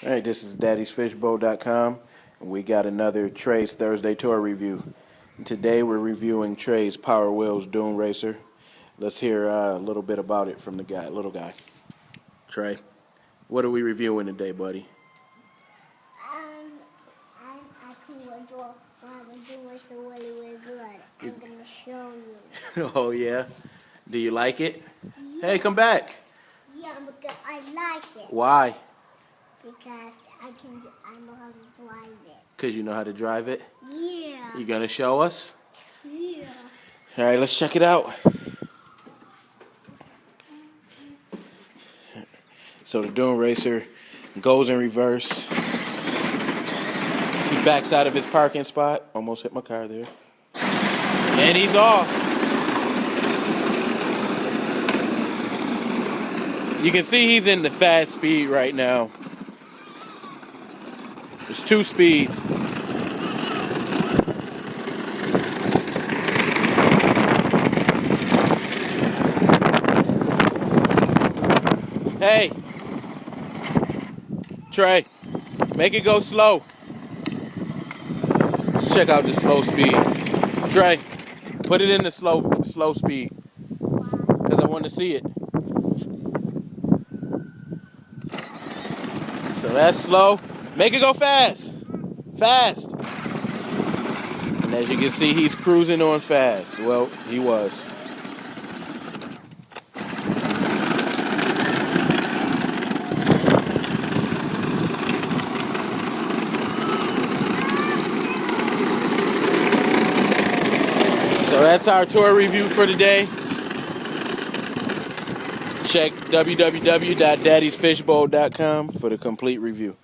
All right, this is daddysfishbowl.com, and we got another Trey's Thursday tour review. And today we're reviewing Trey's Power Wheels Dune Racer. Let's hear a little bit about it from the little guy. Trey, what are we reviewing today, buddy? I can draw the Dune Racer really good. I'm going to show you. Oh, yeah? Do you like it? Yeah. Hey, come back. Yeah, because I like it. Why? Because I know how to drive it. Because you know how to drive it? Yeah. You gonna show us? Yeah. All right, let's check it out. So the Dune Racer goes in reverse. He backs out of his parking spot. Almost hit my car there. And he's off. You can see he's in the fast speed right now. There's two speeds. Hey, Trey, make it go slow. Let's check out the slow speed. Trey, put it in the slow speed, because I want to see it. So that's slow. Make it go fast. Fast. And as you can see, he's cruising on fast. Well, he was. So that's our tour review for today. Check www.daddysfishbowl.com for the complete review.